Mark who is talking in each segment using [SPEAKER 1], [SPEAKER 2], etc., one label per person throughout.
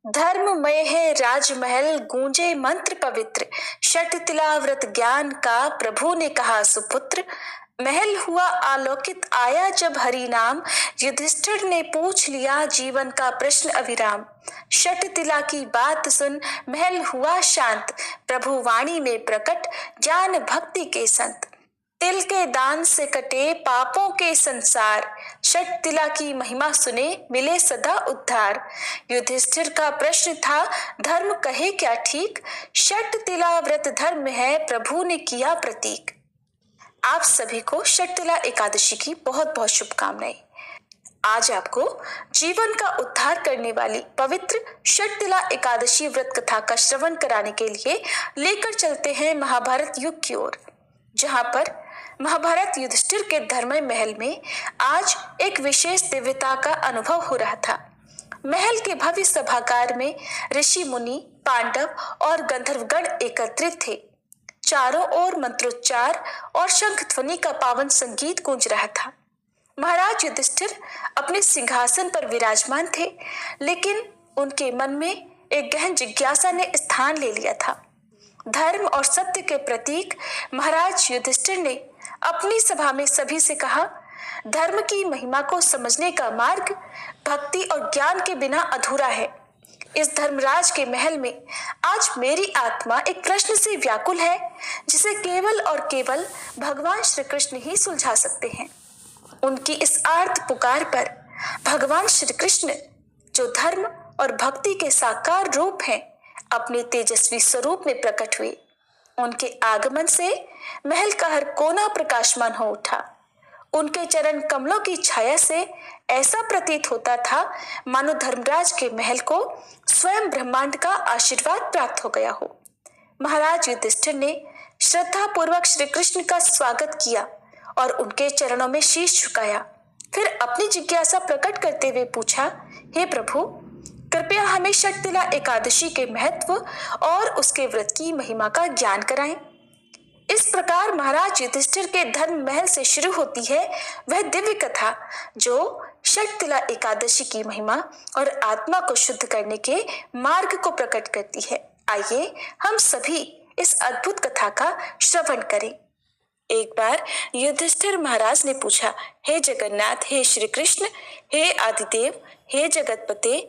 [SPEAKER 1] धर्ममय है राजमहल, गूंजे मंत्र पवित्र। शठ तिलाव्रत ज्ञान का प्रभु ने कहा सुपुत्र। महल हुआ आलोकित, आया जब हरि नाम। युधिष्ठिर ने पूछ लिया जीवन का प्रश्न अविराम। शठ तिला की बात सुन महल हुआ शांत। प्रभु वाणी में प्रकट, ज्ञान भक्ति के संत। तिल के दान से कटे पापों के संसार। शठ तिला की महिमा सुने मिले सदा उद्धार। युधिष्ठिर का प्रश्न था धर्म कहे क्या ठीक। शठ तिला व्रत धर्म है, प्रभु ने किया प्रतीक। आप सभी को शठ तिला एकादशी की बहुत बहुत शुभकामनाएं। आज आपको जीवन का उद्धार करने वाली पवित्र शठ तिला एकादशी व्रत कथा का श्रवण कराने के लिए लेकर चलते हैं महाभारत युग की ओर, जहां पर महाभारत युधिष्ठिर के धर्ममय महल में आज एक विशेष दिव्यता का अनुभव हो रहा था। महल के भव्य सभागार में ऋषि मुनि, पांडव और गंधर्वगण एकत्रित थे। चारों ओर मंत्रोच्चार और शंख ध्वनि का पावन संगीत गूंज रहा था। महाराज युधिष्ठिर अपने सिंहासन पर विराजमान थे, लेकिन उनके मन में एक गहन जिज्ञासा ने स्थान ले लिया था। धर्म और सत्य के प्रतीक महाराज युधिष्ठिर ने अपनी सभा में सभी से कहा, धर्म की महिमा को समझने का मार्ग भक्ति और ज्ञान के बिना अधूरा है। इस धर्मराज के महल में आज मेरी आत्मा एक प्रश्न से व्याकुल है, जिसे केवल और केवल भगवान श्री कृष्ण ही सुलझा सकते हैं। उनकी इस आर्त पुकार पर भगवान श्री कृष्ण, जो धर्म और भक्ति के साकार रूप हैं, अपने तेजस्वी स्वरूप में प्रकट हुए। उनके आगमन से महल का हर कोना प्रकाशमान हो उठा। उनके चरण कमलों की छाया से ऐसा प्रतीत होता था मानो धर्मराज के महल को स्वयं ब्रह्मांड का आशीर्वाद प्राप्त हो गया हो। महाराज युधिष्ठिर ने श्रद्धा पूर्वक श्री कृष्ण का स्वागत किया और उनके चरणों में शीश झुकाया। फिर अपनी जिज्ञासा प्रकट करते हुए पूछा, हे प्रभु, कृपया हमें शठ तिला एकादशी के महत्व और उसके व्रत की महिमा का ज्ञान कराएं। इस प्रकार महाराज युधिष्ठिर के धर्म महल से शुरू होती है वह दिव्य कथा, जो शठ तिला एकादशी की महिमा और आत्मा को शुद्ध करने के मार्ग को प्रकट करती है। आइए हम सभी इस अद्भुत कथा का श्रवण करें। एक बार युधिष्ठिर महाराज ने पूछा, हे जगन्नाथ, हे श्री कृष्ण, हे आदिदेव, हे जगतपते,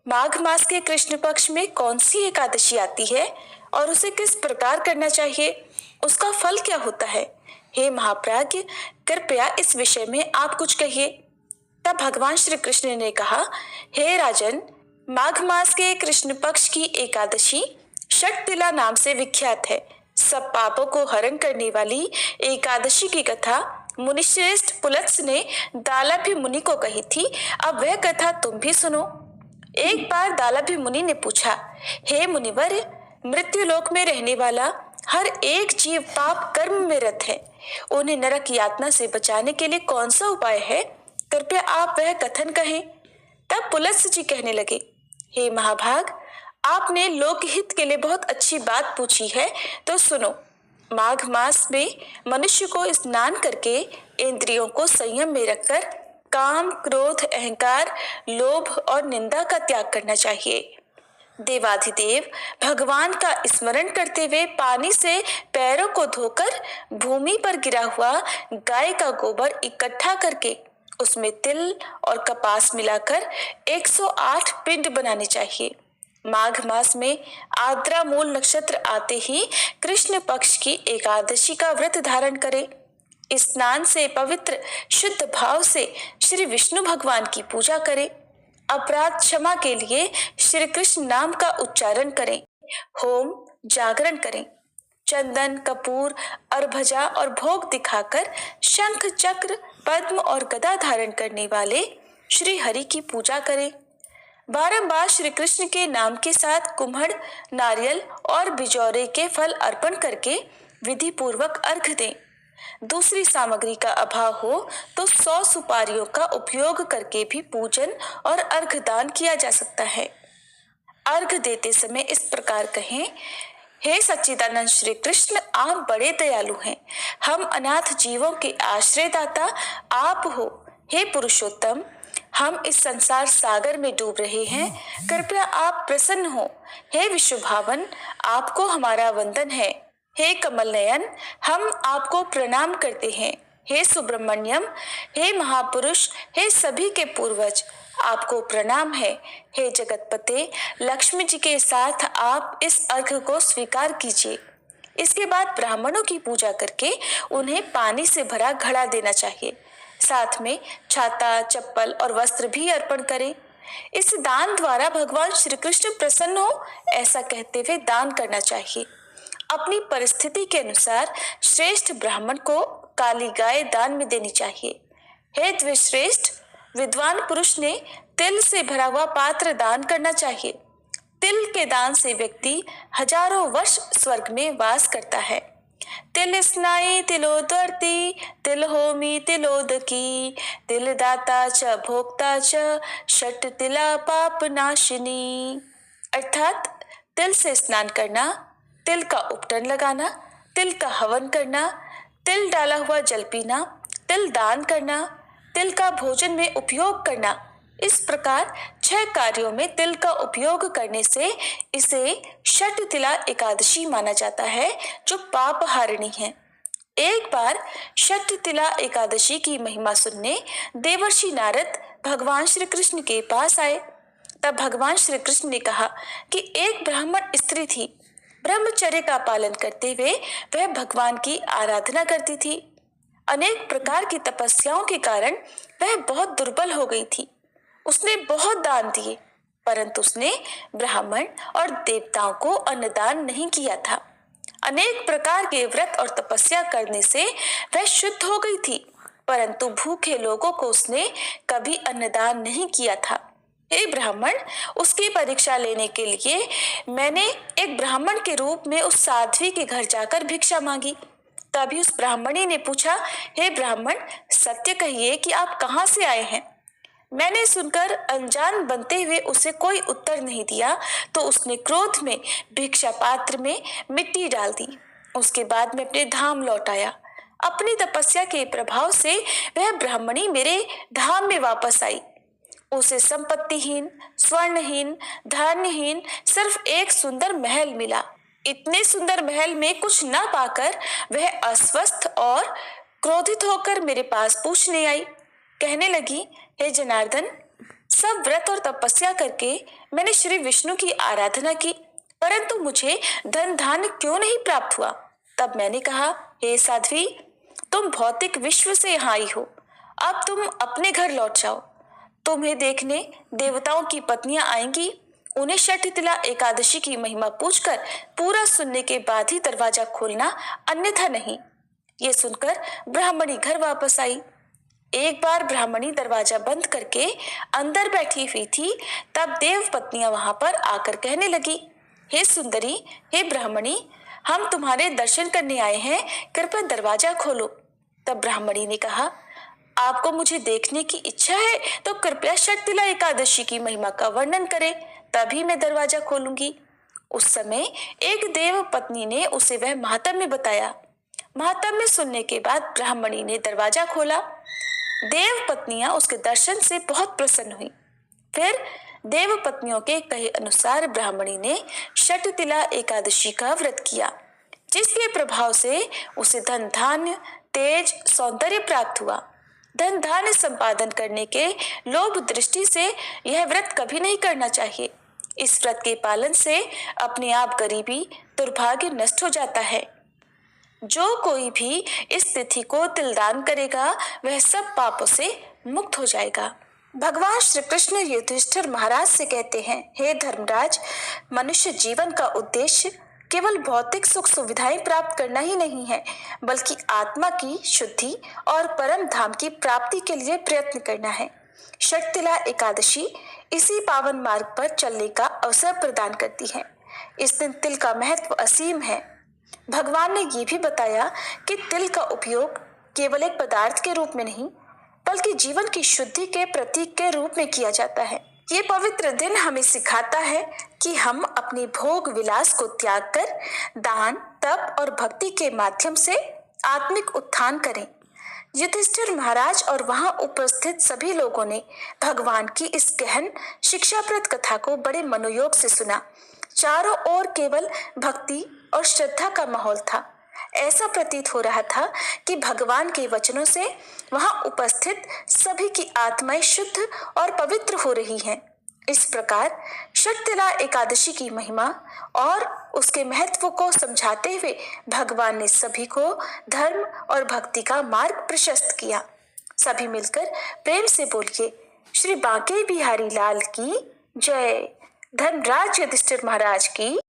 [SPEAKER 1] माघ मास के कृष्ण पक्ष में कौन सी एकादशी आती है और उसे किस प्रकार करना चाहिए? उसका फल क्या होता है? हे महाप्राज्ञ, कृपया इस विषय में आप कुछ कहिए। तब भगवान श्री कृष्ण ने कहा, हे राजन, माघ मास के कृष्ण पक्ष की एकादशी शठ तिला नाम से विख्यात है। सब पापों को हरण करने वाली एकादशी की कथा मुनिश्रेष्ठ पुलत्स ने दालाभि मुनि को कही थी। अब वह कथा तुम भी सुनो। एक बार दालाभि मुनि ने पूछा, हे मुनिवर, मृत्यु लोक में रहने वाला हर एक जीव पाप कर्म में रत है। उन्हें नरक यातना से बचाने के लिए कौन सा उपाय है? कृपया आप वह कथन कहें। तब पुलत्स जी कहने लगे, हे महाभाग, आपने लोकहित के लिए बहुत अच्छी बात पूछी है, तो सुनो। माघ मास में मनुष्य को स्नान करके इंद्रियों को संयम में रखकर काम, क्रोध, अहंकार, लोभ और निंदा का त्याग करना चाहिए। देवाधिदेव भगवान का स्मरण करते हुए पानी से पैरों को धोकर भूमि पर गिरा हुआ गाय का गोबर इकट्ठा करके उसमें तिल और कपास मिलाकर 108 पिंड बनाने चाहिए। माघ मास में आद्रा मूल नक्षत्र आते ही कृष्ण पक्ष की एकादशी का व्रत धारण करें। स्नान से पवित्र शुद्ध भाव से श्री विष्णु भगवान की पूजा करें। अपराध क्षमा के लिए श्री कृष्ण नाम का उच्चारण करें। होम, जागरण करें। चंदन, कपूर, अर्भजा और भोग दिखाकर शंख, चक्र, पद्म और गदा धारण करने वाले श्री हरि की पूजा करें। बारंबार श्री कृष्ण के नाम के साथ कुम्हड़, नारियल और बिजौरे के फल अर्पण करके विधि पूर्वक अर्घ दें। दूसरी सामग्री का अभाव हो तो 100 सुपारियों का उपयोग करके भी पूजन और अर्घदान किया जा सकता है। अर्घ देते समय इस प्रकार कहें, हे सच्चिदानंद श्री कृष्ण, आप बड़े दयालु हैं। हम अनाथ जीवों के आश्रयदाता आप हो। हे पुरुषोत्तम, हम इस संसार सागर में डूब रहे हैं, कृपया आप प्रसन्न हो। हे विश्वभावन, आपको हमारा वंदन है। हे कमल नयन, हम आपको प्रणाम करते हैं। हे सुब्रमण्यम, हे महापुरुष, हे सभी के पूर्वज, आपको प्रणाम है। हे जगतपते, लक्ष्मी जी के साथ आप इस अर्घ को स्वीकार कीजिए। इसके बाद ब्राह्मणों की पूजा करके उन्हें पानी से भरा घड़ा देना चाहिए। साथ में छाता, चप्पल और वस्त्र भी अर्पण करें। इस दान द्वारा भगवान श्री कृष्ण प्रसन्न हो, ऐसा कहते हुए दान करना चाहिए। अपनी परिस्थिति के अनुसार श्रेष्ठ ब्राह्मण को काली गाय दान में देनी चाहिए। हे द्विश्रेष्ठ, विद्वान पुरुष ने तिल से भरा हुआ पात्र दान करना चाहिए। तिल के दान से व्यक्ति हजारों वर्ष स्वर्ग में वास करता है। तिल स्नाई तिलोदर्ती, तिल होमी तिलोदकी, तिल दाता च भोक्ता च, षट तिला पाप नाशिनी। अर्थात तिल से स्नान करना, तिल का उपटन लगाना, तिल का हवन करना, तिल डाला हुआ जल पीना, तिल दान करना, तिल का भोजन में उपयोग करना। इस प्रकार 6 कार्यों में तिल का उपयोग करने से इसे षट तिला एकादशी माना जाता है, जो पाप हारिणी है। एक बार षट तिला एकादशी की महिमा सुनने देवर्षि नारद भगवान श्री कृष्ण के पास आए। तब भगवान श्री कृष्ण ने कहा कि एक ब्राह्मण स्त्री थी। ब्रह्मचर्य का पालन करते हुए वह भगवान की आराधना करती थी। अनेक प्रकार की तपस्याओं के कारण वह बहुत दुर्बल हो गई थी। उसने बहुत दान दिए, परंतु उसने ब्राह्मण और देवताओं को अन्नदान नहीं किया था। अनेक प्रकार के व्रत और तपस्या करने से वह शुद्ध हो गई थी, परंतु भूखे लोगों को उसने कभी अन्नदान नहीं किया था। हे ब्राह्मण, उसकी परीक्षा लेने के लिए मैंने एक ब्राह्मण के रूप में उस साध्वी के घर जाकर भिक्षा मांगी। तभी उस ब्राह्मणी ने पूछा, हे ब्राह्मण, सत्य कहिए कि आप कहाँ से आए हैं। मैंने सुनकर अनजान बनते हुए उसे कोई उत्तर नहीं दिया, तो उसने क्रोध में भिक्षा पात्र में मिट्टी डाल दी। उसके बाद मैं अपने धाम लौट आया। अपनी तपस्या के प्रभाव से वह ब्राह्मणी मेरे धाम में वापस आई। उसे संपत्तिहीन, स्वर्णहीन, धान्यहीन सिर्फ एक सुंदर महल मिला। इतने सुंदर महल में कुछ न पाकर वह अस्वस्थ और क्रोधित होकर मेरे पास पूछने आई। कहने लगी, हे जनार्दन, सब व्रत और तपस्या करके मैंने श्री विष्णु की आराधना की, परंतु मुझे धन धान्य क्यों नहीं प्राप्त हुआ। तब मैंने कहा, हे साध्वी, तुम भौतिक विश्व से यहाँ आई हो, अब तुम अपने घर लौट जाओ। तुम्हें देखने देवताओं की पत्नियां आएंगी। उन्हें षटतिला एकादशी की महिमा पूछकर पूरा सुनने के बाद ही दरवाजा खोलना, अन्यथा नहीं। ये सुनकर ब्राह्मणी घर वापस आई। एक बार ब्राह्मणी दरवाजा बंद करके अंदर बैठी हुई थी, तब देव पत्नियां वहां पर आकर कहने लगी, हे सुंदरी, हे ब्राह्मणी, हम तुम्हारे दर्शन करने आए हैं, कृपया दरवाजा खोलो। तब ब्राह्मणी ने कहा, आपको मुझे देखने की इच्छा है तो कृपया षटतिला एकादशी की महिमा का वर्णन करें, तभी मैं दरवाजा खोलूंगी। उस समय एक देव पत्नी ने उसे वह महात्म्य बताया। महात्म्य सुनने के बाद ब्राह्मणी ने दरवाजा खोला। देव पत्नियां उसके दर्शन से बहुत प्रसन्न हुई। फिर देव पत्नियों के कहे अनुसार ब्राह्मणी ने षटतिला एकादशी का व्रत किया, जिसके प्रभाव से उसे धन धान्य, तेज, सौंदर्य प्राप्त हुआ। धन धान्य संपादन करने के लोभ दृष्टि से यह व्रत कभी नहीं करना चाहिए। इस व्रत के पालन से अपने आप गरीबी, दुर्भाग्य नष्ट हो जाता है। जो कोई भी इस तिथि को तिलदान करेगा, वह सब पापों से मुक्त हो जाएगा। भगवान श्री कृष्ण युधिष्ठिर महाराज से कहते हैं, हे धर्मराज, मनुष्य जीवन का उद्देश्य केवल भौतिक सुख सुविधाएं प्राप्त करना ही नहीं है, बल्कि आत्मा की शुद्धि और परम धाम की प्राप्ति के लिए प्रयत्न करना है। षटतिला एकादशी इसी पावन मार्ग पर चलने का अवसर प्रदान करती है। इस दिन तिल का महत्व असीम है। भगवान ने ये भी बताया कि तिल का उपयोग केवल एक पदार्थ के रूप में नहीं, बल्कि जीवन की शुद्धि के प्रतीक के रूप में किया जाता है। ये पवित्र दिन हमें सिखाता है कि हम अपने भोग विलास को त्याग कर दान, तप और भक्ति के माध्यम से आत्मिक उत्थान करें। युधिष्ठिर महाराज और वहां उपस्थित सभी लोगों ने भगवान की इस गहन शिक्षाप्रद कथा को बड़े मनोयोग से सुना। चारों ओर केवल भक्ति और श्रद्धा का माहौल था। ऐसा प्रतीत हो रहा था कि भगवान के वचनों से वहां उपस्थित सभी की आत्माएं शुद्ध और पवित्र हो रही हैं। इस प्रकार षटतिला एकादशी की महिमा और उसके महत्व को समझाते हुए भगवान ने सभी को धर्म और भक्ति का मार्ग प्रशस्त किया। सभी मिलकर प्रेम से बोलिए, श्री बांके बिहारी लाल की जय। धर्मराज युधिष्ठिर महाराज की